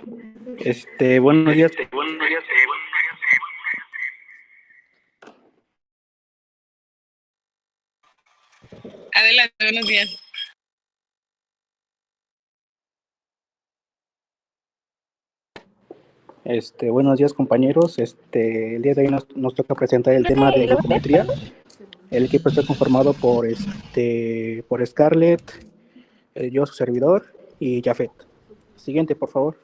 Buenos días. Adelante, buenos días. Buenos días, compañeros. El día de hoy nos toca presentar el tema de glucometría. El equipo está conformado por Scarlett, yo, su servidor, y Jafet. Siguiente, por favor.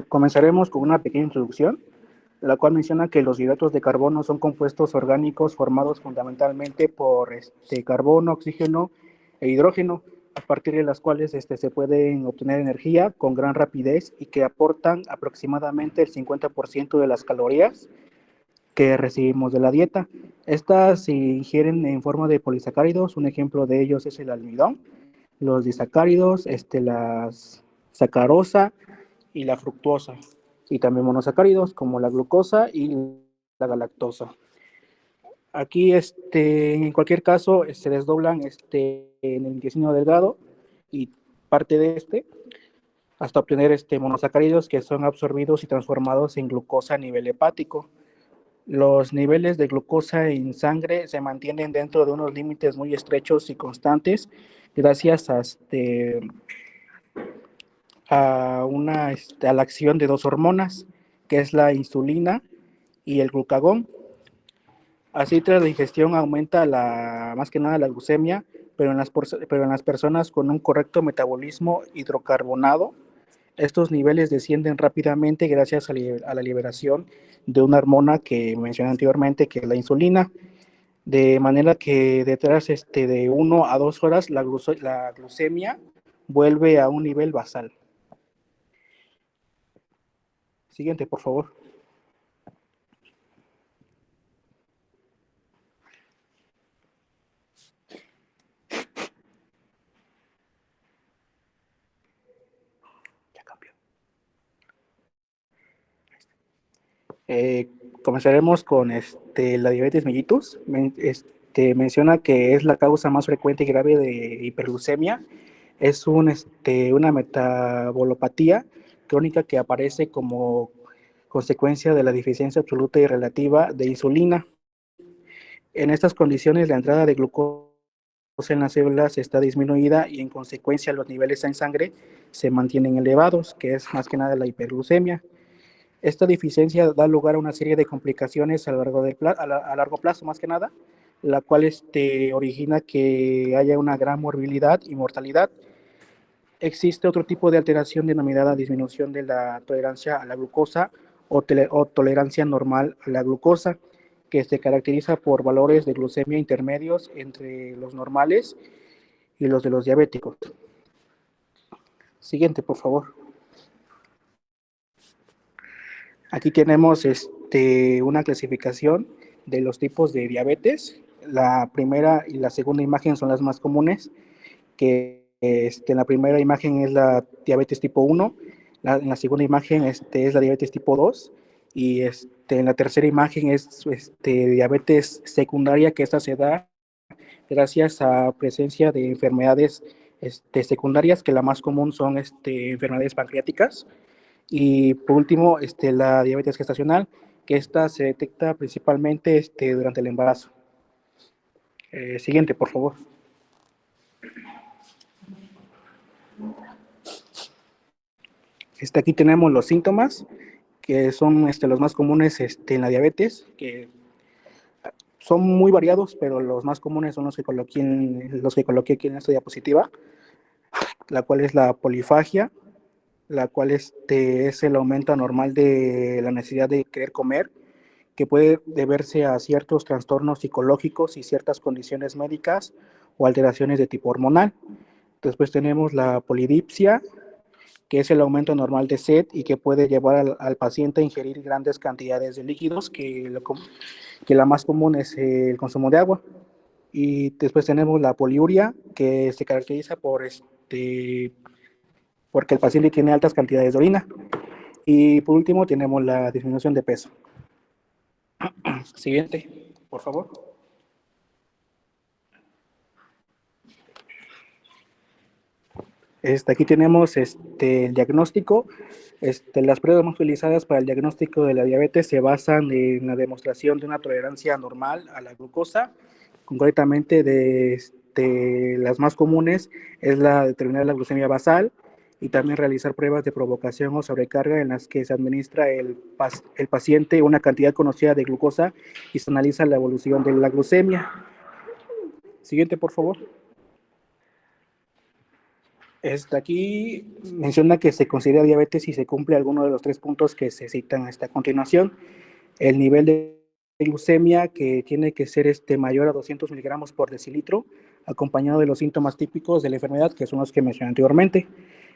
Comenzaremos con una pequeña introducción, la cual menciona que los hidratos de carbono son compuestos orgánicos formados fundamentalmente por carbono, oxígeno e hidrógeno, a partir de las cuales se pueden obtener energía con gran rapidez y que aportan aproximadamente el 50% de las calorías que recibimos de la dieta. Estas se ingieren en forma de polisacáridos, un ejemplo de ellos es el almidón, los disacáridos, la sacarosa y la fructosa, y también monosacáridos como la glucosa y la galactosa. Aquí, en cualquier caso, se desdoblan en el intestino delgado y parte de hasta obtener monosacáridos que son absorbidos y transformados en glucosa a nivel hepático. Los niveles de glucosa en sangre se mantienen dentro de unos límites muy estrechos y constantes gracias a la acción de dos hormonas, que es la insulina y el glucagón. Así, tras la digestión aumenta más que nada la glucemia, pero en las personas con un correcto metabolismo hidrocarbonado, estos niveles descienden rápidamente gracias a la liberación de una hormona que mencioné anteriormente, que es la insulina, de manera que detrás de 1 a 2 horas la glucemia vuelve a un nivel basal. Siguiente, por favor. Ya cambió. Comenzaremos con la diabetes mellitus. Menciona que es la causa más frecuente y grave de hiperglucemia. Es una metabolopatía crónica que aparece como consecuencia de la deficiencia absoluta y relativa de insulina. En estas condiciones, la entrada de glucosa en las células está disminuida y en consecuencia los niveles en sangre se mantienen elevados, que es más que nada la hiperglucemia. Esta deficiencia da lugar a una serie de complicaciones a largo plazo, más que nada, la cual origina que haya una gran morbilidad y mortalidad. Existe otro tipo de alteración denominada disminución de la tolerancia a la glucosa o tolerancia normal a la glucosa, que se caracteriza por valores de glucemia intermedios entre los normales y los de los diabéticos. Siguiente, por favor. Aquí tenemos una clasificación de los tipos de diabetes. La primera y la segunda imagen son las más comunes, que en la primera imagen es la diabetes tipo 1, en la segunda imagen es la diabetes tipo 2, y en la tercera imagen es diabetes secundaria, que esta se da gracias a presencia de enfermedades secundarias, que la más común son enfermedades pancreáticas. Y por último, la diabetes gestacional, que esta se detecta principalmente durante el embarazo. Siguiente, por favor. Aquí tenemos los síntomas, que son los más comunes en la diabetes, que son muy variados, pero los más comunes son los que coloqué aquí en esta diapositiva, la cual es la polifagia, la cual es el aumento anormal de la necesidad de querer comer, que puede deberse a ciertos trastornos psicológicos y ciertas condiciones médicas o alteraciones de tipo hormonal. Después tenemos la polidipsia, que es el aumento normal de sed y que puede llevar al paciente a ingerir grandes cantidades de líquidos, que la más común es el consumo de agua. Y después tenemos la poliuria, que se caracteriza porque el paciente tiene altas cantidades de orina. Y por último tenemos la disminución de peso. Siguiente, por favor. Aquí tenemos el diagnóstico. Las pruebas más utilizadas para el diagnóstico de la diabetes se basan en la demostración de una tolerancia normal a la glucosa. Concretamente, las más comunes es la determinar la glucemia basal y también realizar pruebas de provocación o sobrecarga en las que se administra el paciente una cantidad conocida de glucosa y se analiza la evolución de la glucemia. Siguiente, por favor. Aquí menciona que se considera diabetes si se cumple alguno de los 3 puntos que se citan a continuación. El nivel de glucemia, que tiene que ser mayor a 200 miligramos por decilitro, acompañado de los síntomas típicos de la enfermedad, que son los que mencioné anteriormente.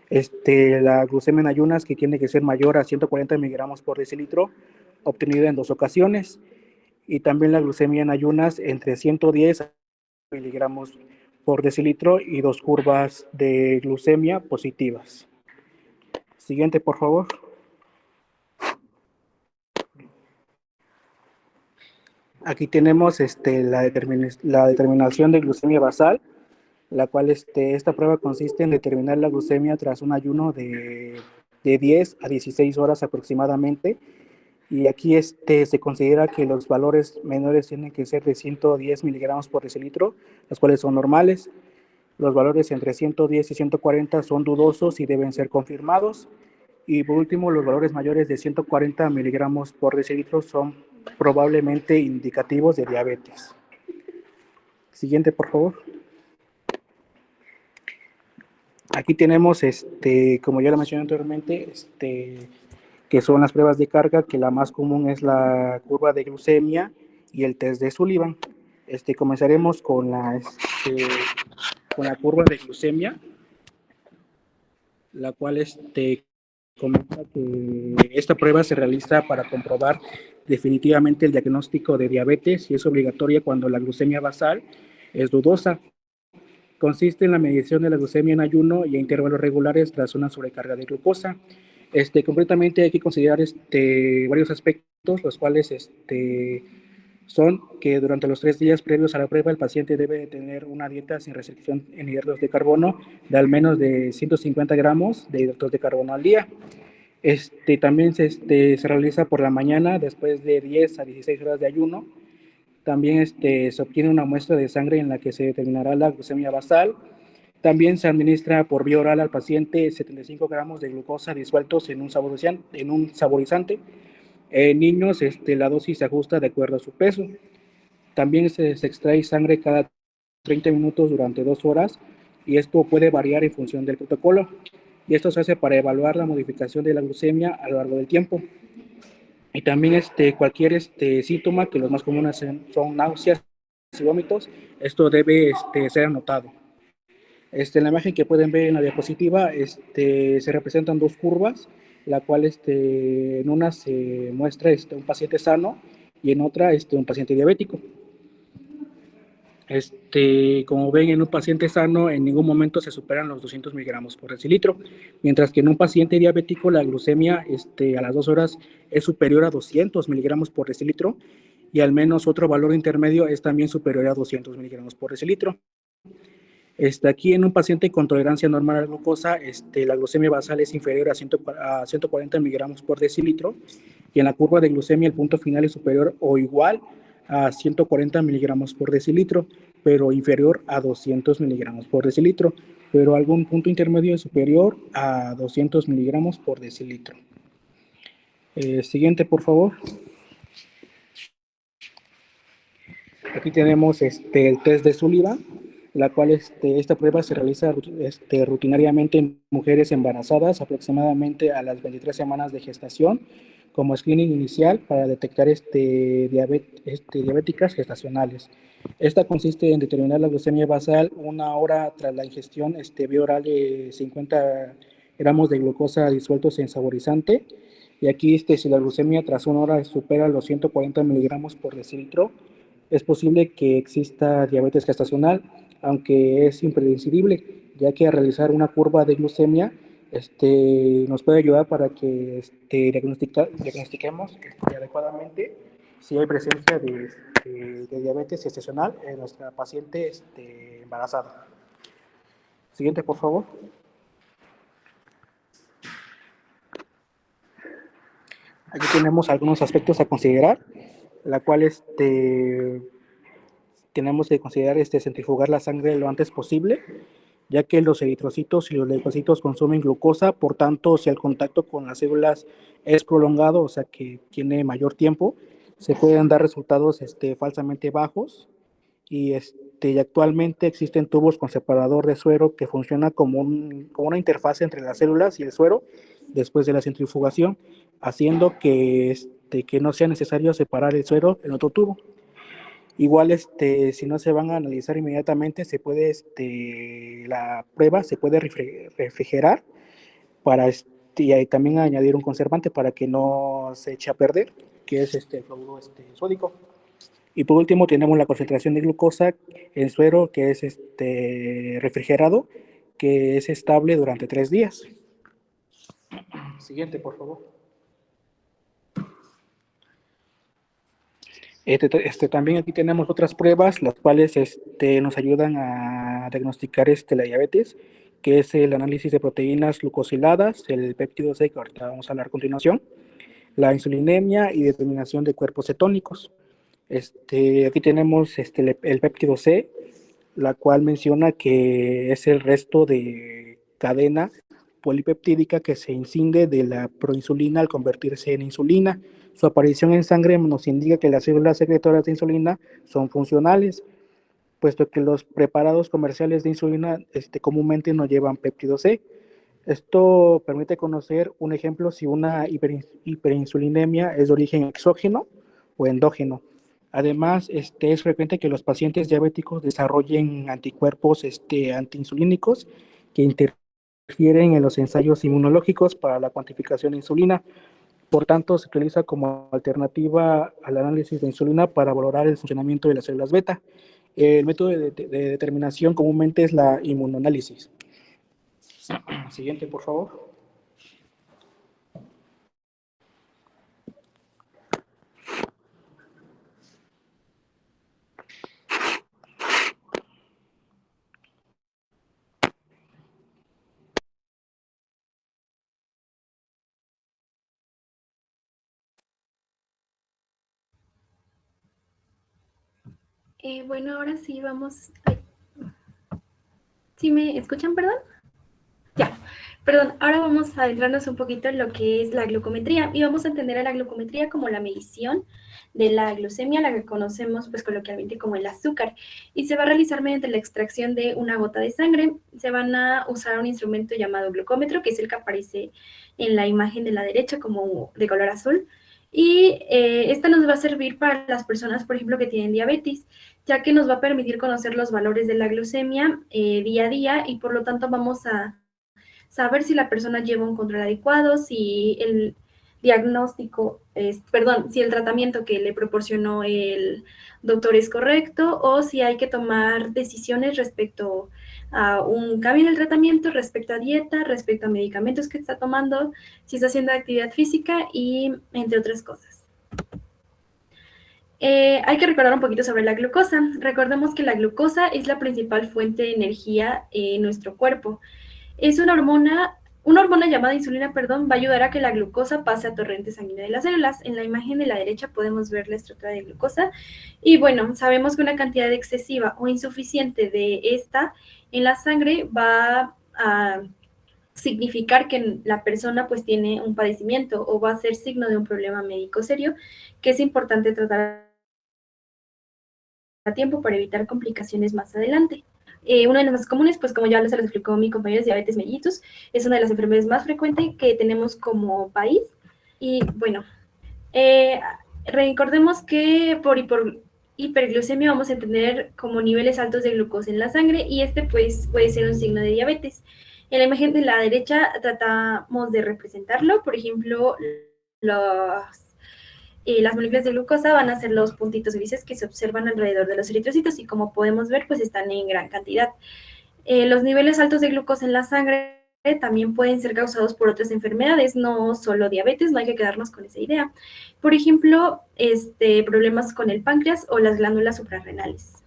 La glucemia en ayunas, que tiene que ser mayor a 140 miligramos por decilitro, obtenida en 2 ocasiones. Y también la glucemia en ayunas entre 110 miligramos por decilitro y 2 curvas de glucemia positivas. Siguiente, por favor. Aquí tenemos la determinación de glucemia basal, la cual esta prueba consiste en determinar la glucemia tras un ayuno de 10 a 16 horas aproximadamente. Y aquí se considera que los valores menores tienen que ser de 110 miligramos por decilitro, los cuales son normales. Los valores entre 110 y 140 son dudosos y deben ser confirmados. Y por último, los valores mayores de 140 miligramos por decilitro son probablemente indicativos de diabetes. Siguiente, por favor. Aquí tenemos, como ya lo mencioné anteriormente, que son las pruebas de carga, que la más común es la curva de glucemia y el test de Sullivan. Comenzaremos con la curva de glucemia, la cual comenta que esta prueba se realiza para comprobar definitivamente el diagnóstico de diabetes y es obligatoria cuando la glucemia basal es dudosa. Consiste en la medición de la glucemia en ayuno y a intervalos regulares tras una sobrecarga de glucosa. Concretamente hay que considerar varios aspectos, los cuales son que durante los 3 días previos a la prueba el paciente debe tener una dieta sin restricción en hidratos de carbono de al menos de 150 gramos de hidratos de carbono al día. También se realiza por la mañana después de 10 a 16 horas de ayuno. También se obtiene una muestra de sangre en la que se determinará la glucemia basal. También se administra por vía oral al paciente 75 gramos de glucosa disueltos en un saborizante. En niños la dosis se ajusta de acuerdo a su peso. También se extrae sangre cada 30 minutos durante 2 horas y esto puede variar en función del protocolo. Y esto se hace para evaluar la modificación de la glucemia a lo largo del tiempo. Y también cualquier síntoma, que los más comunes son náuseas y vómitos, esto debe ser anotado. En la imagen que pueden ver en la diapositiva se representan 2 curvas, la cual en una se muestra un paciente sano y en otra un paciente diabético. Como ven, en un paciente sano en ningún momento se superan los 200 miligramos por decilitro, mientras que en un paciente diabético la glucemia a las 2 horas es superior a 200 miligramos por decilitro y al menos otro valor intermedio es también superior a 200 miligramos por decilitro. Aquí en un paciente con tolerancia normal a la glucosa, la glucemia basal es inferior a 140 miligramos por decilitro y en la curva de glucemia el punto final es superior o igual a 140 miligramos por decilitro, pero inferior a 200 miligramos por decilitro, pero algún punto intermedio es superior a 200 miligramos por decilitro. Siguiente, por favor. Aquí tenemos el test de Sullivan, la cual esta prueba se realiza rutinariamente en mujeres embarazadas aproximadamente a las 23 semanas de gestación como screening inicial para detectar diabéticas gestacionales. Esta consiste en determinar la glucemia basal 1 hora tras la ingestión vía oral de 50 gramos de glucosa disueltos en saborizante. Y aquí si la glucemia tras 1 hora supera los 140 miligramos por decilitro, es posible que exista diabetes gestacional, aunque es impredecible, ya que al realizar una curva de glucemia nos puede ayudar para que diagnostiquemos adecuadamente si hay presencia de diabetes gestacional en nuestra paciente embarazada. Siguiente, por favor. Aquí tenemos algunos aspectos a considerar, la cual tenemos que considerar centrifugar la sangre lo antes posible, ya que los eritrocitos y los leucocitos consumen glucosa, por tanto, si el contacto con las células es prolongado, o sea que tiene mayor tiempo, se pueden dar resultados falsamente bajos y actualmente existen tubos con separador de suero que funciona como una interfaz entre las células y el suero después de la centrifugación, haciendo que no sea necesario separar el suero en otro tubo. Igual, si no se van a analizar inmediatamente, la prueba se puede refrigerar para, y también añadir un conservante para que no se eche a perder, que es el fluoruro sódico. Y por último tenemos la concentración de glucosa en suero, que es refrigerado, que es estable durante 3 días. Siguiente, por favor. También aquí tenemos otras pruebas, las cuales nos ayudan a diagnosticar la diabetes, que es el análisis de proteínas glucosiladas, el péptido C, que ahorita vamos a hablar a continuación, la insulinemia y determinación de cuerpos cetónicos. Aquí tenemos el péptido C, la cual menciona que es el resto de cadena polipeptídica que se incide de la proinsulina al convertirse en insulina. Su aparición en sangre nos indica que las células secretoras de insulina son funcionales, puesto que los preparados comerciales de insulina comúnmente no llevan péptido C. Esto permite conocer un ejemplo si una hiperinsulinemia es de origen exógeno o endógeno. Además, es frecuente que los pacientes diabéticos desarrollen anticuerpos antiinsulínicos que interfieren en los ensayos inmunológicos para la cuantificación de insulina. Por tanto, se utiliza como alternativa al análisis de insulina para valorar el funcionamiento de las células beta. El método de determinación comúnmente es la inmunoanálisis. Siguiente, por favor. Bueno, ahora sí vamos. Ay. ¿Sí me escuchan, perdón? Ya, perdón, ahora vamos a adentrarnos un poquito en lo que es la glucometría y vamos a entender a la glucometría como la medición de la glucemia, la que conocemos pues coloquialmente como el azúcar, y se va a realizar mediante la extracción de una gota de sangre. Se van a usar un instrumento llamado glucómetro, que es el que aparece en la imagen de la derecha como de color azul, y esta nos va a servir para las personas, por ejemplo, que tienen diabetes, ya que nos va a permitir conocer los valores de la glucemia día a día, y por lo tanto vamos a saber si la persona lleva un control adecuado, si el diagnóstico si el tratamiento que le proporcionó el doctor es correcto, o si hay que tomar decisiones respecto a un cambio en el tratamiento, respecto a dieta, respecto a medicamentos que está tomando, si está haciendo actividad física y entre otras cosas. Hay que recordar un poquito sobre la glucosa. Recordemos que la glucosa es la principal fuente de energía en nuestro cuerpo. Es una hormona llamada insulina, va a ayudar a que la glucosa pase a torrente sanguíneo de las células. En la imagen de la derecha podemos ver la estructura de glucosa. Y bueno, sabemos que una cantidad excesiva o insuficiente de esta en la sangre va a significar que la persona pues tiene un padecimiento o va a ser signo de un problema médico serio, que es importante tratar a tiempo para evitar complicaciones más adelante. Uno de los más comunes, pues como ya se los explicó mi compañero, es diabetes mellitus. Es una de las enfermedades más frecuentes que tenemos como país. Y bueno, recordemos que por hiperglucemia vamos a tener como niveles altos de glucosa en la sangre, y pues puede ser un signo de diabetes. En la imagen de la derecha tratamos de representarlo. Por ejemplo, las moléculas de glucosa van a ser los puntitos grises que se observan alrededor de los eritrocitos, y como podemos ver, pues están en gran cantidad. Los niveles altos de glucosa en la sangre también pueden ser causados por otras enfermedades, no solo diabetes, no hay que quedarnos con esa idea. Por ejemplo, problemas con el páncreas o las glándulas suprarrenales.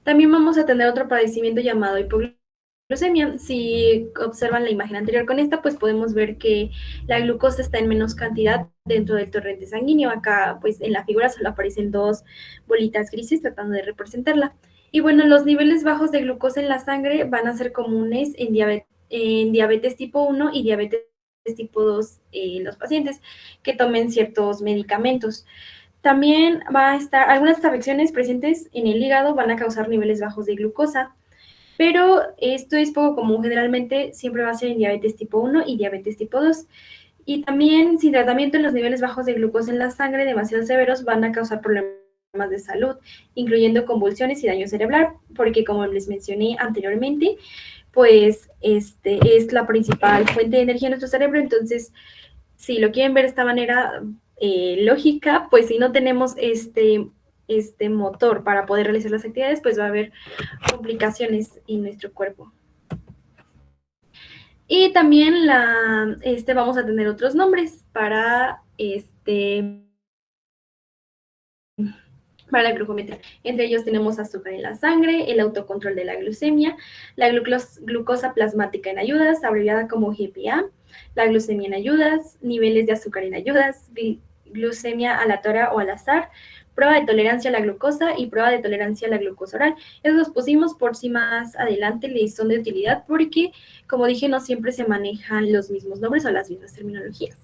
También vamos a tener otro padecimiento llamado hipoglucemia. Si observan la imagen anterior con esta, pues podemos ver que la glucosa está en menos cantidad dentro del torrente sanguíneo. Acá, pues en la figura solo aparecen dos bolitas grises tratando de representarla. Y bueno, los niveles bajos de glucosa en la sangre van a ser comunes en diabetes tipo 1 y diabetes tipo 2 en los pacientes que tomen ciertos medicamentos. También va a estar, algunas afecciones presentes en el hígado van a causar niveles bajos de glucosa, pero esto es poco común, generalmente siempre va a ser en diabetes tipo 1 y diabetes tipo 2. Y también sin tratamiento, los niveles bajos de glucosa en la sangre demasiado severos van a causar problemas de salud, incluyendo convulsiones y daño cerebral, porque como les mencioné anteriormente, pues es la principal fuente de energía en nuestro cerebro. Entonces, si lo quieren ver de esta manera lógica, pues si no tenemos este motor para poder realizar las actividades, pues va a haber complicaciones en nuestro cuerpo. Y también vamos a tener otros nombres para la glucometría. Entre ellos tenemos azúcar en la sangre, el autocontrol de la glucemia, la glucosa plasmática en ayudas, abreviada como GPA, la glucemia en ayudas, niveles de azúcar en ayudas, glucemia aleatoria o al azar, prueba de tolerancia a la glucosa y prueba de tolerancia a la glucosa oral. Esos los pusimos por si más adelante les son de utilidad porque, como dije, no siempre se manejan los mismos nombres o las mismas terminologías.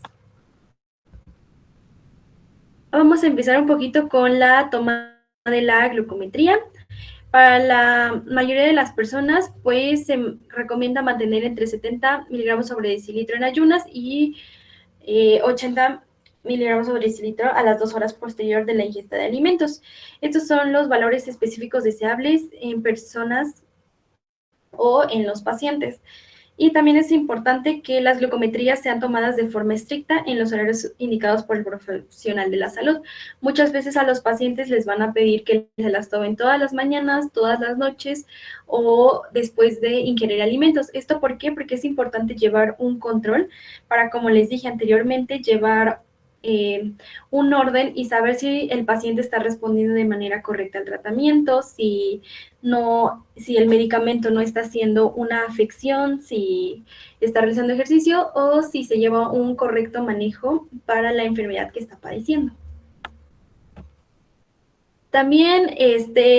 Vamos a empezar un poquito con la toma de la glucometría. Para la mayoría de las personas, pues se recomienda mantener entre 70 miligramos sobre decilitro en ayunas y 80 miligramos sobre decilitro a las 2 horas posterior de la ingesta de alimentos. Estos son los valores específicos deseables en personas o en los pacientes. Y también es importante que las glucometrías sean tomadas de forma estricta en los horarios indicados por el profesional de la salud. Muchas veces a los pacientes les van a pedir que se las tomen todas las mañanas, todas las noches o después de ingerir alimentos. ¿Esto por qué? Porque es importante llevar un control para, como les dije anteriormente, llevar un orden y saber si el paciente está respondiendo de manera correcta al tratamiento, si el medicamento no está haciendo una afección, si está realizando ejercicio o si se lleva un correcto manejo para la enfermedad que está padeciendo. También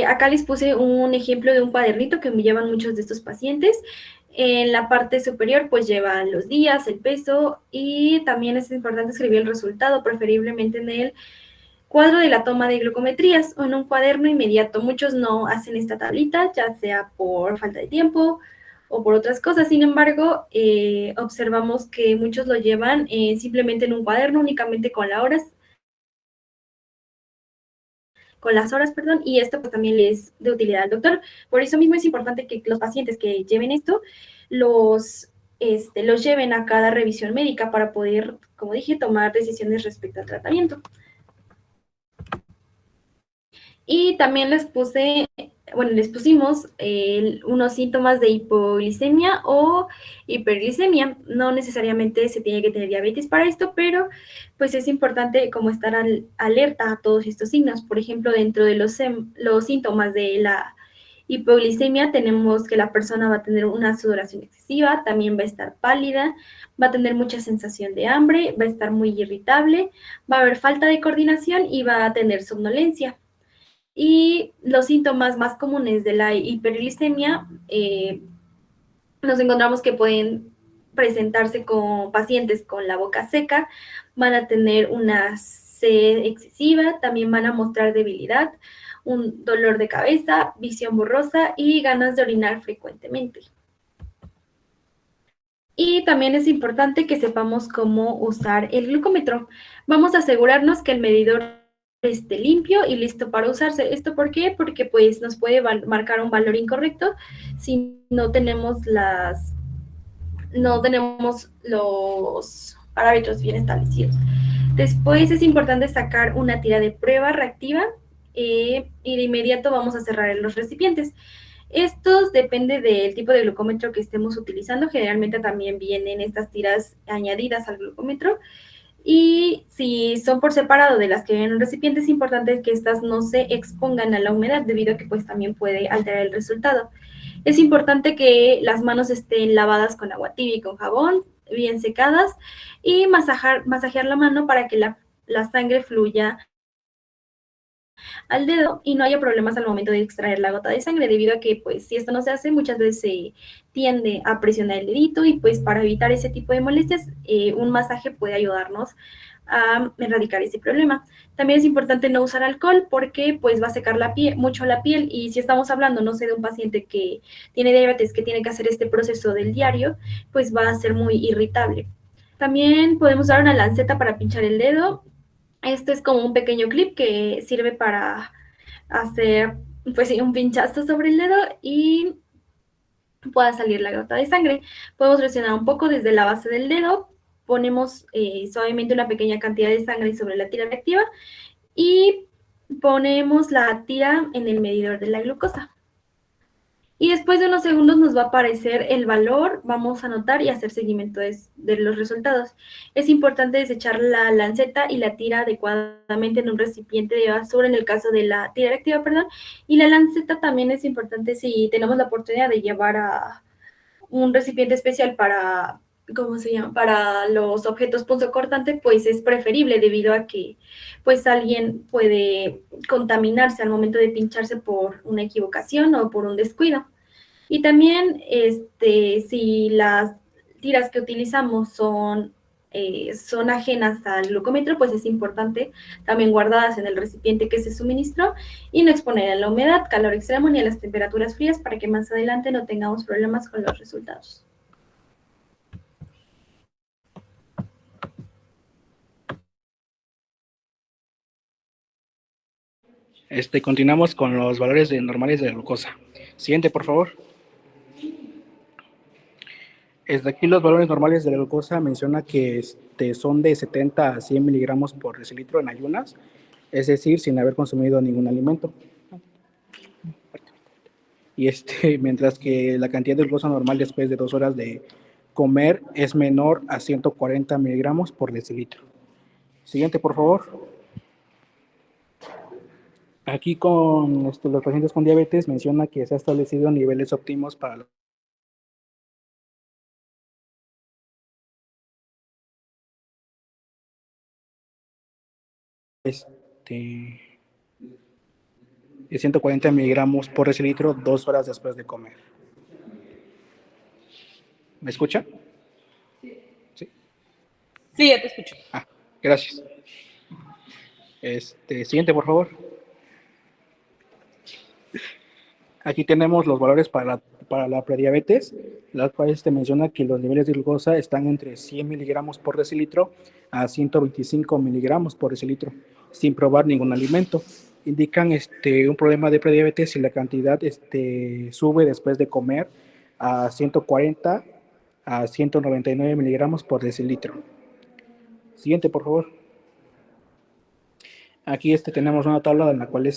acá les puse un ejemplo de un cuadernito que me llevan muchos de estos pacientes. En la parte superior pues llevan los días, el peso y también es importante escribir el resultado, preferiblemente en el cuadro de la toma de glucometrías o en un cuaderno inmediato. Muchos no hacen esta tablita, ya sea por falta de tiempo o por otras cosas. Sin embargo, observamos que muchos lo llevan simplemente en un cuaderno, únicamente con las horas, y esto pues también les es de utilidad al doctor. Por eso mismo es importante que los pacientes que lleven esto los lleven a cada revisión médica para poder, como dije, tomar decisiones respecto al tratamiento. Y también les pusimos unos síntomas de hipoglicemia o hiperglicemia. No necesariamente se tiene que tener diabetes para esto, pero pues es importante como estar alerta a todos estos signos. Por ejemplo, dentro de los síntomas de la hipoglicemia tenemos que la persona va a tener una sudoración excesiva, también va a estar pálida, va a tener mucha sensación de hambre, va a estar muy irritable, va a haber falta de coordinación y va a tener somnolencia. Y los síntomas más comunes de la hiperglicemia nos encontramos que pueden presentarse con pacientes con la boca seca, van a tener una sed excesiva, también van a mostrar debilidad, un dolor de cabeza, visión borrosa y ganas de orinar frecuentemente. Y también es importante que sepamos cómo usar el glucómetro. Vamos a asegurarnos que el medidor esté limpio y listo para usarse. ¿Esto por qué? Porque pues nos puede marcar un valor incorrecto si no tenemos los parámetros bien establecidos. Después es importante sacar una tira de prueba reactiva y de inmediato vamos a cerrar los recipientes. Estos depende del tipo de glucómetro que estemos utilizando. Generalmente también vienen estas tiras añadidas al glucómetro. Y si son por separado de las que vienen en un recipiente, es importante que estas no se expongan a la humedad, debido a que pues también puede alterar el resultado. Es importante que las manos estén lavadas con agua tibia y con jabón, bien secadas, y masajear la mano para que la sangre fluya al dedo y no haya problemas al momento de extraer la gota de sangre, debido a que pues si esto no se hace, muchas veces se tiende a presionar el dedito y pues para evitar ese tipo de molestias, un masaje puede ayudarnos a erradicar ese problema. También es importante no usar alcohol porque pues va a secar mucho la piel, y si estamos hablando, no sé, de un paciente que tiene diabetes, que tiene que hacer este proceso del diario, pues va a ser muy irritable. También podemos usar una lanceta para pinchar el dedo. Este es como un pequeño clip que sirve para hacer pues sí, un pinchazo sobre el dedo y pueda salir la gota de sangre. Podemos presionar un poco desde la base del dedo, ponemos suavemente una pequeña cantidad de sangre sobre la tira reactiva y ponemos la tira en el medidor de la glucosa. Y después de unos segundos nos va a aparecer el valor, vamos a anotar y hacer seguimiento de los resultados. Es importante desechar la lanceta y la tira adecuadamente en un recipiente de basura, en el caso de la tira reactiva, perdón. Y la lanceta también es importante si tenemos la oportunidad de llevar a un recipiente especial para, ¿cómo se llama? Para los objetos punzocortante, pues es preferible, debido a que pues alguien puede contaminarse al momento de pincharse por una equivocación o por un descuido. Y también, si las tiras que utilizamos son ajenas al glucómetro, pues es importante también guardadas en el recipiente que se suministró y no exponer a la humedad, calor extremo ni a las temperaturas frías, para que más adelante no tengamos problemas con los resultados. Continuamos con los valores normales de la glucosa. Siguiente, por favor. Aquí los valores normales de la glucosa menciona que son de 70 a 100 miligramos por decilitro en ayunas, es decir, sin haber consumido ningún alimento. Y mientras que la cantidad de glucosa normal después de 2 horas de comer es menor a 140 miligramos por decilitro. Siguiente, por favor. Aquí con los pacientes con diabetes menciona que se ha establecido niveles óptimos para de 140 miligramos por decilitro 2 horas después de comer. ¿Me escucha? Sí. Sí, ya te escucho. Gracias. Siguiente, por favor. Aquí tenemos los valores para la prediabetes, las cuales te menciona que los niveles de glucosa están entre 100 miligramos por decilitro a 125 miligramos por decilitro, sin probar ningún alimento. Indican un problema de prediabetes si la cantidad sube después de comer a 140 a 199 miligramos por decilitro. Siguiente, por favor. Aquí tenemos una tabla en la cual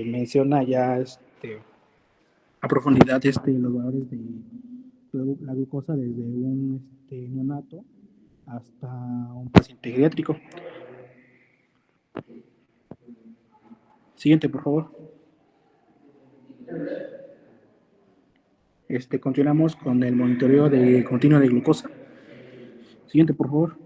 menciona ya a profundidad los valores de la glucosa desde un neonato hasta un paciente geriátrico. Siguiente, por favor. Continuamos con el monitoreo continuo de glucosa. Siguiente, por favor.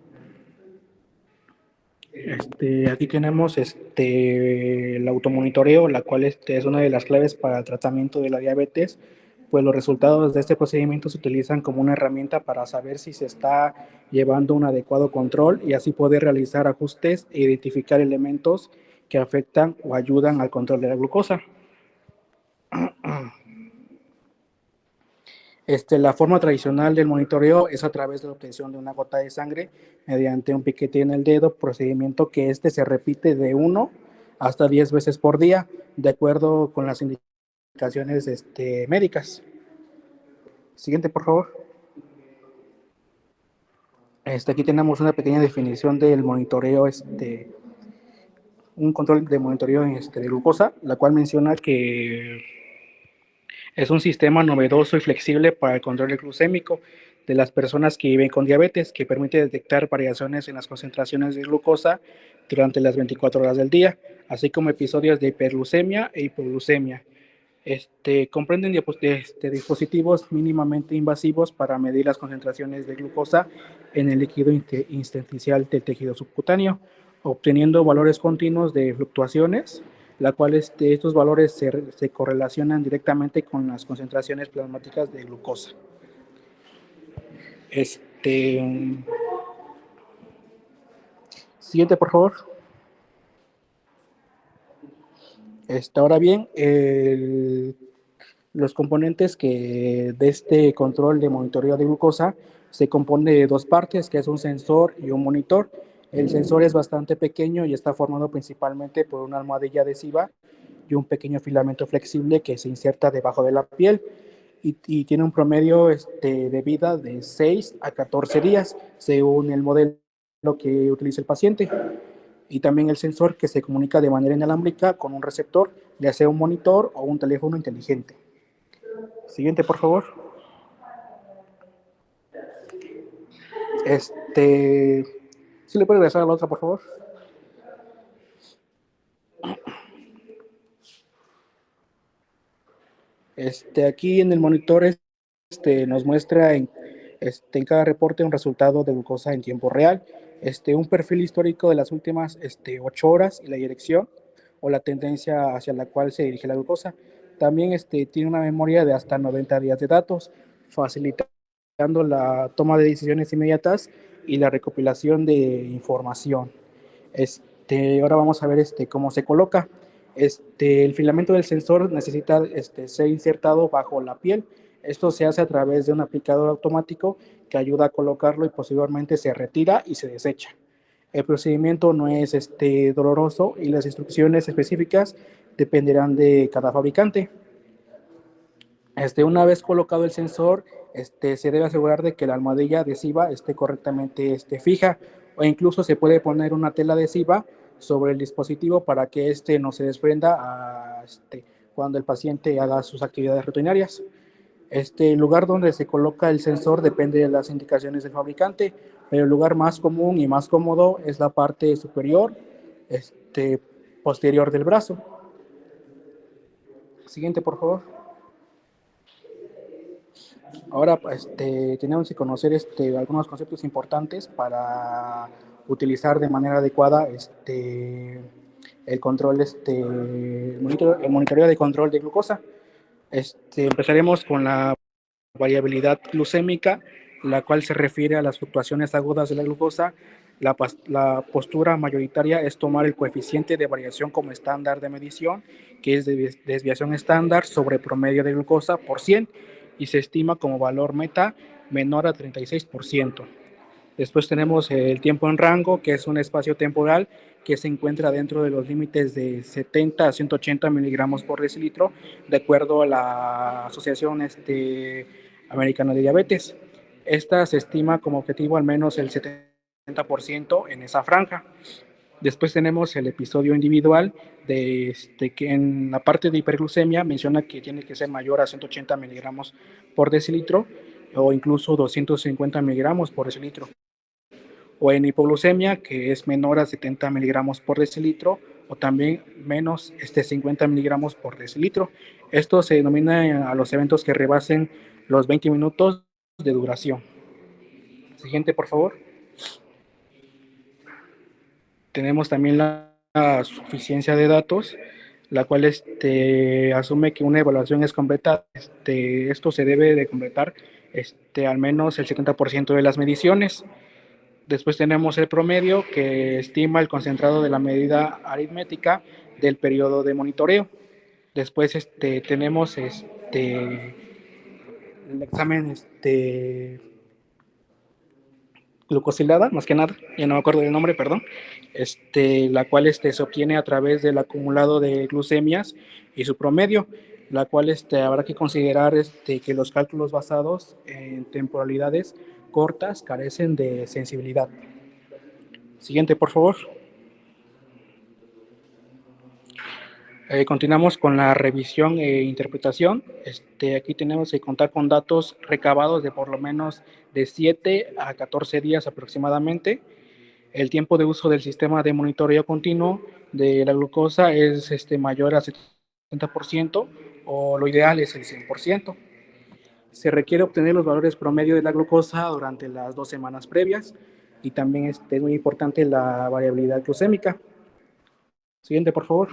Aquí tenemos el automonitoreo, la cual es una de las claves para el tratamiento de la diabetes, pues los resultados de este procedimiento se utilizan como una herramienta para saber si se está llevando un adecuado control y así poder realizar ajustes e identificar elementos que afectan o ayudan al control de la glucosa. La forma tradicional del monitoreo es a través de la obtención de una gota de sangre mediante un piquete en el dedo, procedimiento que se repite de 1 hasta 10 veces por día, de acuerdo con las indicaciones médicas. Siguiente, por favor. Aquí tenemos una pequeña definición del monitoreo, un control de monitoreo de glucosa, la cual menciona que Es un sistema novedoso y flexible para el control glucémico de las personas que viven con diabetes, que permite detectar variaciones en las concentraciones de glucosa durante las 24 horas del día, así como episodios de hiperglucemia e hipoglucemia. Comprenden dispositivos mínimamente invasivos para medir las concentraciones de glucosa en el líquido intersticial del tejido subcutáneo, obteniendo valores continuos de fluctuaciones, la cual estos valores se correlacionan directamente con las concentraciones plasmáticas de glucosa. Siguiente, por favor. Ahora bien, los componentes de este control de monitoreo de glucosa se compone de dos partes, que es un sensor y un monitor. El sensor es bastante pequeño y está formado principalmente por una almohadilla adhesiva y un pequeño filamento flexible que se inserta debajo de la piel y tiene un promedio de vida de 6 a 14 días, según el modelo que utiliza el paciente. Y también el sensor que se comunica de manera inalámbrica con un receptor, ya sea un monitor o un teléfono inteligente. Siguiente, por favor. ¿Sí le puede regresar a la otra, por favor? Aquí en el monitor nos muestra en cada reporte un resultado de glucosa en tiempo real, un perfil histórico de las últimas 8 horas y la dirección o la tendencia hacia la cual se dirige la glucosa. También tiene una memoria de hasta 90 días de datos, facilitando la toma de decisiones inmediatas y la recopilación de información. Ahora vamos a ver cómo se coloca. El filamento del sensor necesita ser insertado bajo la piel. Esto se hace a través de un aplicador automático que ayuda a colocarlo y posteriormente se retira y se desecha. El procedimiento no es doloroso y las instrucciones específicas dependerán de cada fabricante. Una vez colocado el sensor, se debe asegurar de que la almohadilla adhesiva esté correctamente fija, o incluso se puede poner una tela adhesiva sobre el dispositivo para que no se desprenda cuando el paciente haga sus actividades rutinarias. El lugar donde se coloca el sensor depende de las indicaciones del fabricante, pero el lugar más común y más cómodo es la parte superior, posterior del brazo. Siguiente, por favor. Ahora tenemos que conocer algunos conceptos importantes para utilizar de manera adecuada el control, el monitoreo de control de glucosa. Empezaremos con la variabilidad glucémica, la cual se refiere a las fluctuaciones agudas de la glucosa. La postura mayoritaria es tomar el coeficiente de variación como estándar de medición, que es de desviación estándar sobre promedio de glucosa por 100, y se estima como valor meta menor a 36%. Después tenemos el tiempo en rango, que es un espacio temporal que se encuentra dentro de los límites de 70 a 180 miligramos por decilitro, de acuerdo a la Asociación Americana de Diabetes. Esta se estima como objetivo al menos el 70% en esa franja. Después tenemos el episodio individual, que en la parte de hiperglucemia menciona que tiene que ser mayor a 180 miligramos por decilitro o incluso 250 miligramos por decilitro. O en hipoglucemia, que es menor a 70 miligramos por decilitro o también menos 50 miligramos por decilitro. Esto se denomina a los eventos que rebasen los 20 minutos de duración. Siguiente, por favor. Tenemos también la suficiencia de datos, la cual asume que una evaluación es completa. Esto se debe de completar al menos el 70% de las mediciones. Después tenemos el promedio, que estima el concentrado de la medida aritmética del periodo de monitoreo. Después tenemos el examen glucosilada, más que nada, ya no me acuerdo del nombre, perdón, la cual se obtiene a través del acumulado de glucemias y su promedio, la cual habrá que considerar que los cálculos basados en temporalidades cortas carecen de sensibilidad. Siguiente, por favor. Continuamos con la revisión e interpretación. Aquí tenemos que contar con datos recabados de por lo menos de 7 a 14 días aproximadamente. El tiempo de uso del sistema de monitoreo continuo de la glucosa es mayor a 70% o lo ideal es el 100%. Se requiere obtener los valores promedio de la glucosa durante las 2 semanas previas y también es muy importante la variabilidad glucémica. Siguiente, por favor.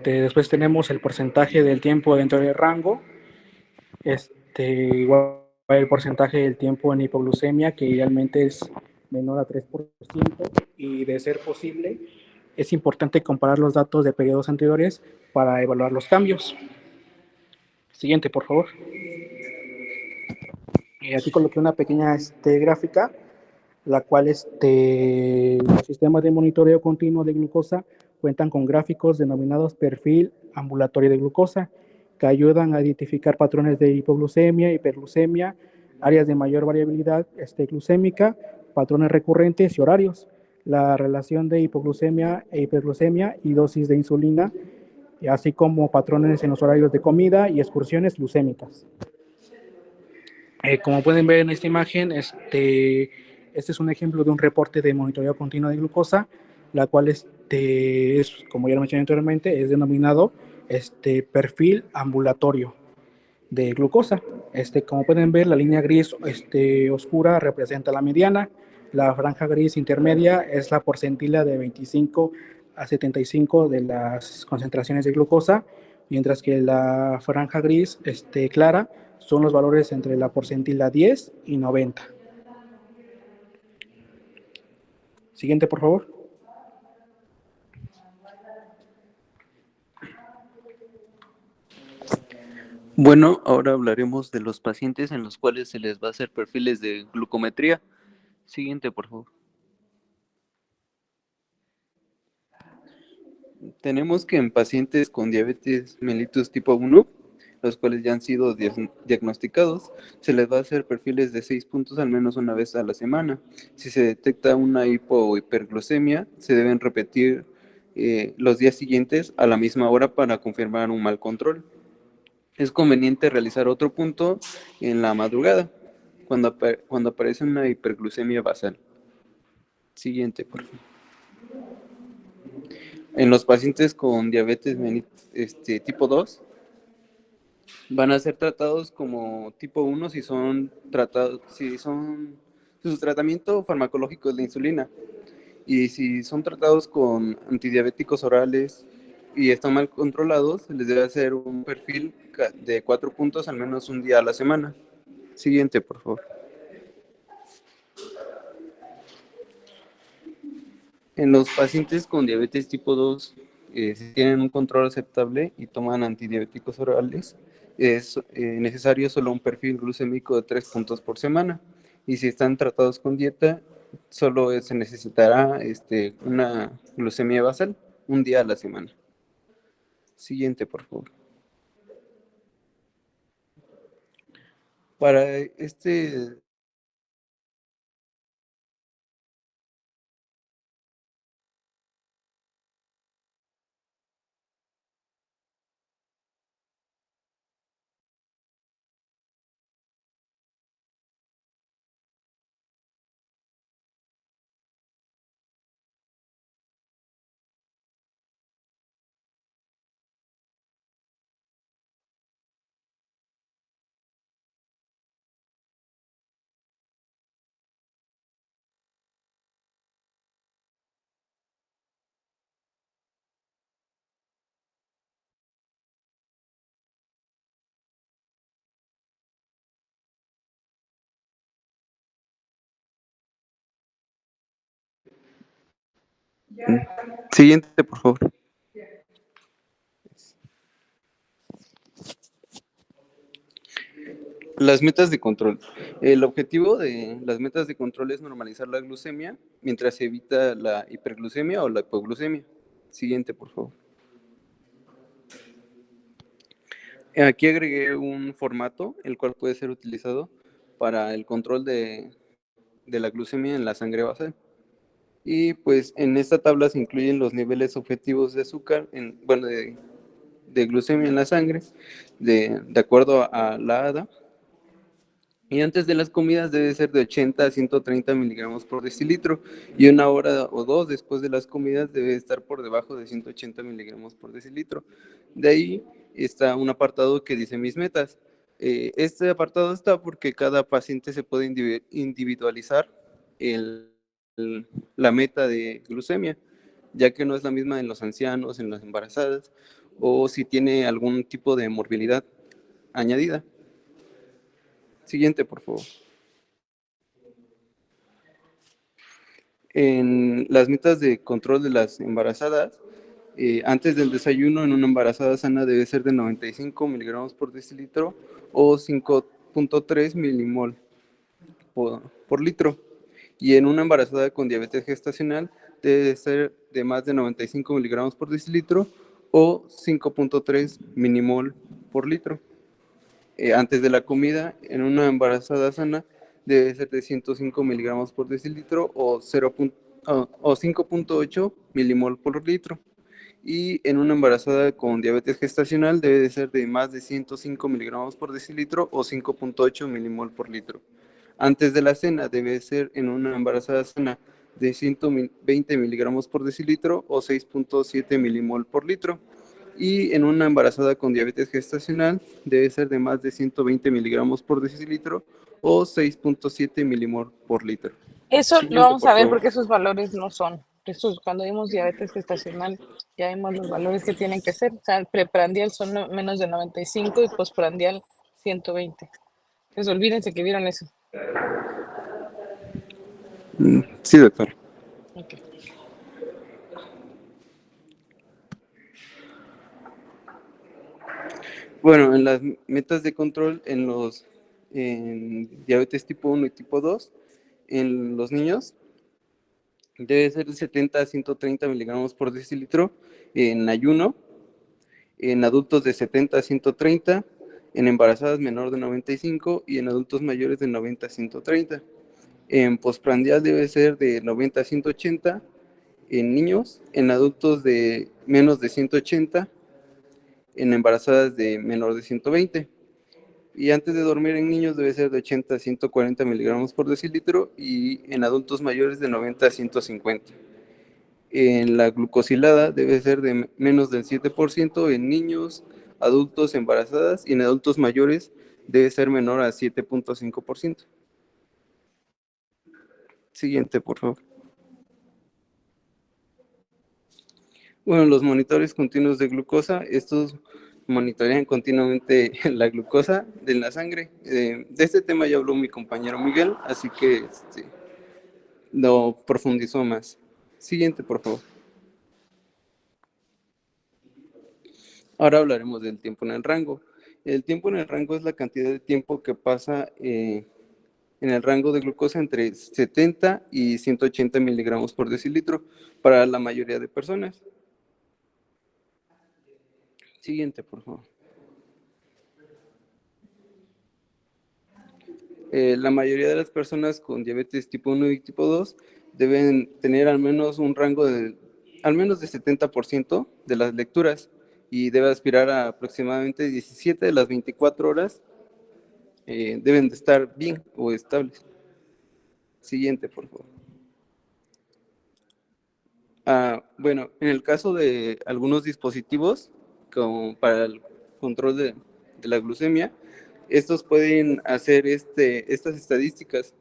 Después tenemos el porcentaje del tiempo dentro del rango, igual el porcentaje del tiempo en hipoglucemia, que idealmente es menor a 3%, y de ser posible, es importante comparar los datos de periodos anteriores para evaluar los cambios. Siguiente, por favor. Aquí coloqué una pequeña gráfica, la cual los sistemas de monitoreo continuo de glucosa cuentan con gráficos denominados perfil ambulatorio de glucosa, que ayudan a identificar patrones de hipoglucemia, hiperglucemia, áreas de mayor variabilidad glucémica, patrones recurrentes y horarios. La relación de hipoglucemia e hiperglucemia y dosis de insulina, así como patrones en los horarios de comida y excursiones glucémicas. Como pueden ver en esta imagen, este es un ejemplo de un reporte de monitoreo continuo de glucosa, la cual es, como ya lo mencioné anteriormente, es denominado perfil ambulatorio de glucosa. Como pueden ver, la línea gris oscura representa la mediana, la franja gris intermedia es la porcentila de 25 a 75 de las concentraciones de glucosa, mientras que la franja gris clara son los valores entre la porcentila 10 y 90. Siguiente, por favor. Bueno, ahora hablaremos de los pacientes en los cuales se les va a hacer perfiles de glucometría. Siguiente, por favor. Tenemos que en pacientes con diabetes mellitus tipo 1, los cuales ya han sido diagnosticados, se les va a hacer perfiles de 6 puntos al menos una vez a la semana. Si se detecta una hipo o hiperglucemia, se deben repetir los días siguientes a la misma hora para confirmar un mal control. Es conveniente realizar otro punto en la madrugada, cuando aparece una hiperglucemia basal. Siguiente, por favor. En los pacientes con diabetes tipo 2, van a ser tratados como tipo 1 si su tratamiento farmacológico es la insulina. Y si son tratados con antidiabéticos orales y están mal controlados, les debe hacer un perfil de 4 puntos al menos un día a la semana. Siguiente, por favor. En los pacientes con diabetes tipo 2, si tienen un control aceptable y toman antidiabéticos orales, es necesario solo un perfil glucémico de 3 puntos por semana. Y si están tratados con dieta, solo se necesitará una glucemia basal un día a la semana. Siguiente, por favor. Para Siguiente, por favor. Las metas de control. El objetivo de las metas de control es normalizar la glucemia mientras se evita la hiperglucemia o la hipoglucemia. Siguiente, por favor. Aquí agregué un formato, el cual puede ser utilizado para el control de la glucemia en la sangre basal. Y pues en esta tabla se incluyen los niveles objetivos de azúcar, de glucemia en la sangre, de acuerdo a la ADA. Y antes de las comidas debe ser de 80 a 130 miligramos por decilitro, y una hora o dos después de las comidas debe estar por debajo de 180 miligramos por decilitro. De ahí está un apartado que dice mis metas. Este apartado está porque cada paciente se puede individualizar la meta de glucemia, ya que no es la misma en los ancianos, en las embarazadas, o si tiene algún tipo de morbilidad añadida. Siguiente, por favor. En las metas de control de las embarazadas, antes del desayuno en una embarazada sana debe ser de 95 miligramos por decilitro o 5.3 milimol por litro. Y en una embarazada con diabetes gestacional debe ser de más de 95 miligramos por decilitro o 5.3 milimol por litro. Antes de la comida, en una embarazada sana, debe ser de 105 miligramos por decilitro o 5.8 milimol por litro. Y en una embarazada con diabetes gestacional debe de ser de más de 105 miligramos por decilitro o 5.8 milimol por litro. Antes de la cena debe ser en una embarazada sana de 120 miligramos por decilitro o 6.7 milimol por litro. Y en una embarazada con diabetes gestacional debe ser de más de 120 miligramos por decilitro o 6.7 milimol por litro. Eso lo Siguiente, vamos por a ver favor. porque esos valores no son. Cuando vimos diabetes gestacional, ya vimos los valores que tienen que ser. O sea, el preprandial son menos de 95 y postprandial 120. Entonces, olvídense que vieron eso. Sí, doctor. Okay. Bueno, en las metas de control en diabetes tipo 1 y tipo 2, en los niños debe ser de 70 a 130 miligramos por decilitro en ayuno, en adultos de 70 a 130, en embarazadas menor de 95 y en adultos mayores de 90 a 130. En postprandial debe ser de 90 a 180 en niños, en adultos de menos de 180, en embarazadas de menor de 120. Y antes de dormir en niños debe ser de 80 a 140 miligramos por decilitro y en adultos mayores de 90 a 150. En la glucosilada debe ser de menos del 7% en niños, adultos, embarazadas, y en adultos mayores debe ser menor a 7.5%. Siguiente, por favor. Bueno, los monitores continuos de glucosa, estos monitorean continuamente la glucosa de la sangre. De este tema ya habló mi compañero Miguel, así que lo profundizó más. Siguiente, por favor. Ahora hablaremos del tiempo en el rango. El tiempo en el rango es la cantidad de tiempo que pasa en el rango de glucosa entre 70 y 180 miligramos por decilitro para la mayoría de personas. Siguiente, por favor. La mayoría de las personas con diabetes tipo 1 y tipo 2 deben tener al menos un rango de al menos de 70% de las lecturas y debe aspirar a aproximadamente 17 de las 24 horas deben de estar bien o estables. Siguiente, por favor. Bueno, en el caso de algunos dispositivos como para el control de la glucemia, estos pueden hacer estas estadísticas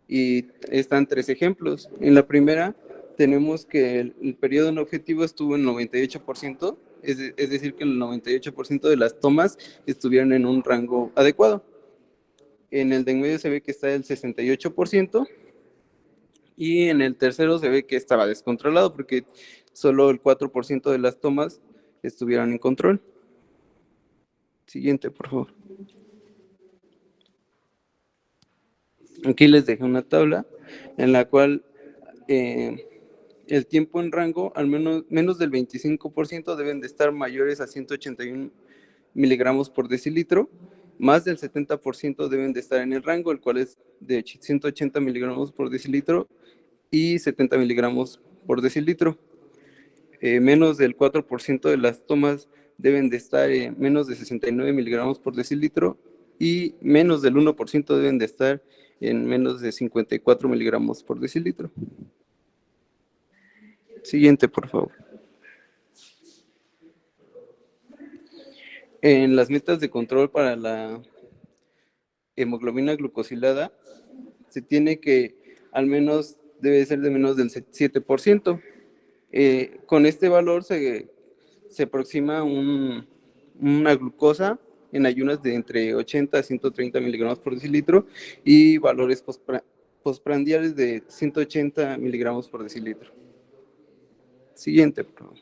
y están 3 ejemplos. En la primera tenemos que el periodo en objetivo estuvo en 98%, es decir, que el 98% de las tomas estuvieron en un rango adecuado. En el de en medio se ve que está el 68%, y en el tercero se ve que estaba descontrolado porque solo el 4% de las tomas estuvieron en control. Siguiente, por favor. Aquí les dejé una tabla en la cual el tiempo en rango, al menos del 25% deben de estar mayores a 181 miligramos por decilitro, más del 70% deben de estar en el rango, el cual es de 180 miligramos por decilitro y 70 miligramos por decilitro. Menos del 4% de las tomas deben de estar en menos de 69 miligramos por decilitro y menos del 1% deben de estar en menos de 54 miligramos por decilitro. Siguiente, por favor. En las metas de control para la hemoglobina glucosilada, se tiene que al menos debe ser de menos del 7%. Con este valor se aproxima una glucosa en ayunas de entre 80 a 130 miligramos por decilitro y valores postprandiales de 180 miligramos por decilitro. Siguiente, por favor.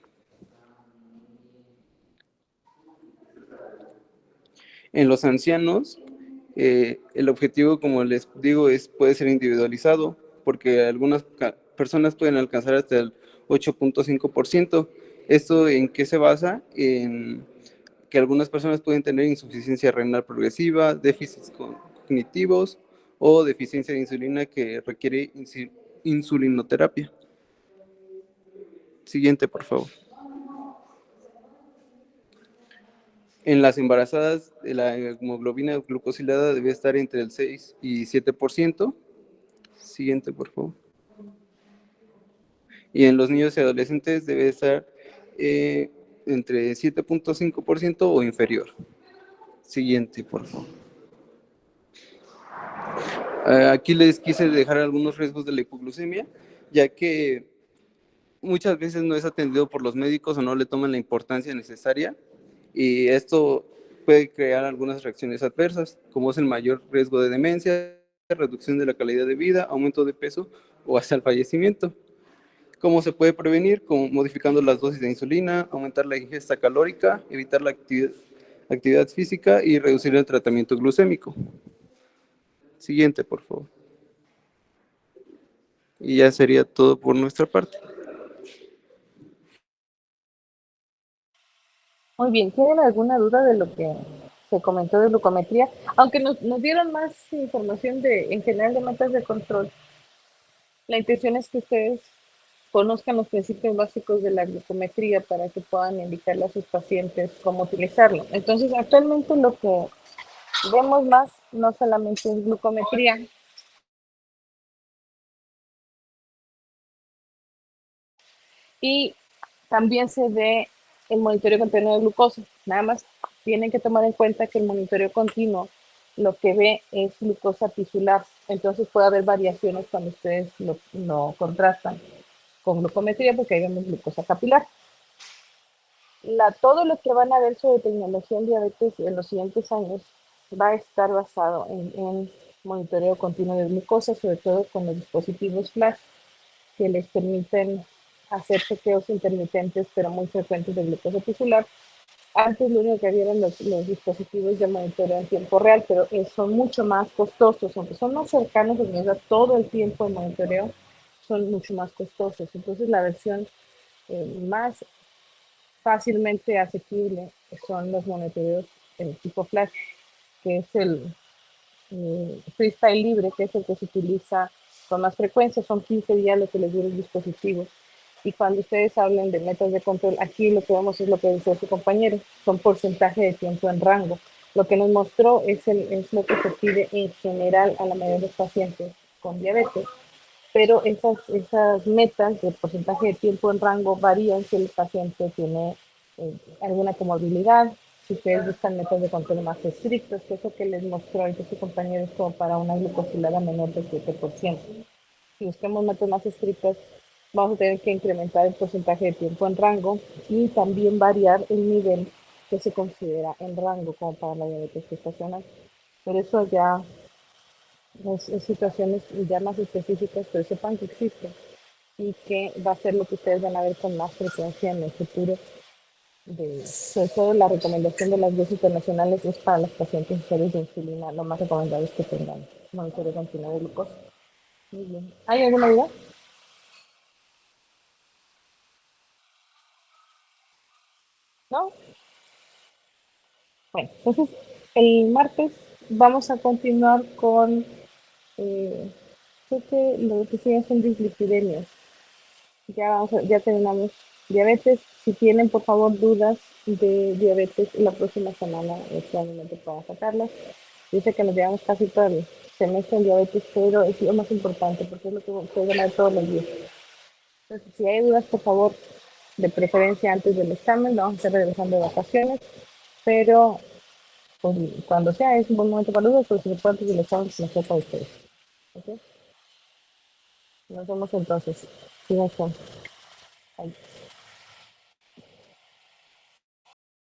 En los ancianos, el objetivo, como les digo, puede ser individualizado, porque algunas personas pueden alcanzar hasta el 8.5%. ¿Esto en qué se basa? En que algunas personas pueden tener insuficiencia renal progresiva, déficits cognitivos o deficiencia de insulina que requiere insulinoterapia. Siguiente, por favor. En las embarazadas, la hemoglobina glucosilada debe estar entre el 6 y 7%. Siguiente, por favor. Y en los niños y adolescentes debe estar entre 7.5% o inferior. Siguiente, por favor. Aquí les quise dejar algunos riesgos de la hipoglucemia, ya que muchas veces no es atendido por los médicos o no le toman la importancia necesaria, y esto puede crear algunas reacciones adversas, como es el mayor riesgo de demencia, reducción de la calidad de vida, aumento de peso o hasta el fallecimiento. ¿Cómo se puede prevenir? Modificando las dosis de insulina, aumentar la ingesta calórica, evitar la actividad física y reducir el tratamiento glucémico. Siguiente, por favor. Y ya sería todo por nuestra parte. Muy bien, ¿tienen alguna duda de lo que se comentó de glucometría? Aunque nos dieron más información en general de metas de control, la intención es que ustedes conozcan los principios básicos de la glucometría para que puedan indicarle a sus pacientes cómo utilizarlo. Entonces, actualmente lo que vemos más no solamente es glucometría, y también se ve el monitoreo continuo de glucosa. Nada más tienen que tomar en cuenta que el monitoreo continuo lo que ve es glucosa tisular. Entonces puede haber variaciones cuando ustedes lo contrastan con glucometría, porque ahí vemos glucosa capilar. Todo lo que van a ver sobre tecnología en diabetes en los siguientes años va a estar basado en monitoreo continuo de glucosa, sobre todo con los dispositivos flash que les permiten hacer chequeos intermitentes pero muy frecuentes de glucosa tisular. Antes lo único que había eran los dispositivos de monitoreo en tiempo real, pero son mucho más costosos, aunque son más cercanos, porque nos da todo el tiempo de monitoreo, son mucho más costosos. Entonces la versión más fácilmente asequible son los monitoreos en tipo flash, que es el freestyle libre, que es el que se utiliza con más frecuencia. Son 15 días lo que les dura el dispositivo. Y cuando ustedes hablan de metas de control, aquí lo que vemos es lo que decía su compañero, son porcentaje de tiempo en rango. Lo que nos mostró es lo que se pide en general a la mayoría de los pacientes con diabetes, pero esas metas de porcentaje de tiempo en rango varían si el paciente tiene alguna comorbilidad, si ustedes buscan metas de control más estrictos, que eso que les mostró ahorita su compañero es como para una glucosilada menor del 7%. Si buscamos metas más estrictas, vamos a tener que incrementar el porcentaje de tiempo en rango y también variar el nivel que se considera en rango como para la diabetes gestacional. Pero eso ya es situaciones ya más específicas, pero sepan que existen y que va a ser lo que ustedes van a ver con más frecuencia en el futuro sobre todo la recomendación de las guías internacionales es para los pacientes usuarios de insulina, lo más recomendable es que tengan monitoreo continuo de glucosa. Muy bien. ¿Hay alguna duda? ¿No? Bueno, entonces el martes vamos a continuar con, eh, creo que lo que sí son dislipidemias. Ya terminamos diabetes. Si tienen, por favor, dudas de diabetes, la próxima semana probablemente podamos sacarlas. Yo sé que nos llevamos casi todo el semestre en diabetes, pero es lo más importante porque es lo que ustedes van a ver todos los días. Entonces, si hay dudas, por favor, de preferencia antes del examen, lo vamos a estar regresando de vacaciones, pero pues, cuando sea es un buen momento para dudas, pero si se puede antes del examen, pues mejor para ustedes. ¿Ok? Nos vemos entonces. Cuídense. Bye.